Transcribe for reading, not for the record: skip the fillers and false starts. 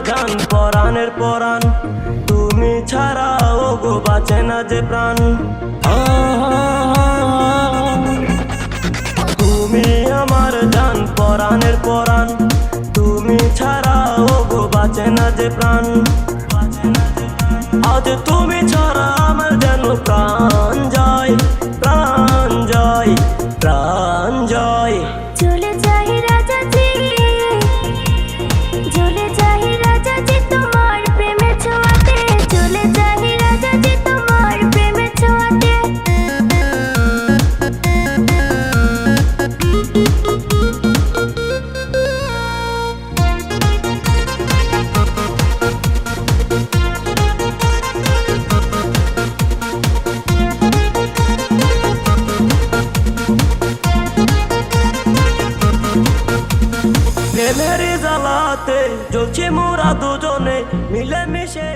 জান পরাণের পরাণ, তুমি ছাড়া ও গো বাঁচে না যে প্রাণ। তুমি আমার জান পরাণের পরাণ, তুমি ছাড়া ও গো বাঁচে না যে প্রাণ। আজ তুমি ছাড়া আমার যেন প্রাণ যায়, প্রাণ যায়, প্রাণ যায়। চলে যাই রাজাজি, চলে যাই রাজাজি তোমার প্রেমে ছোঁয়াতে, চলে যাই রাজাজি তোমার প্রেমে ছোঁয়াতে। প্রেমের জ্বালাতে জ্বলছি মোরা দুজনে মিলে মিশে।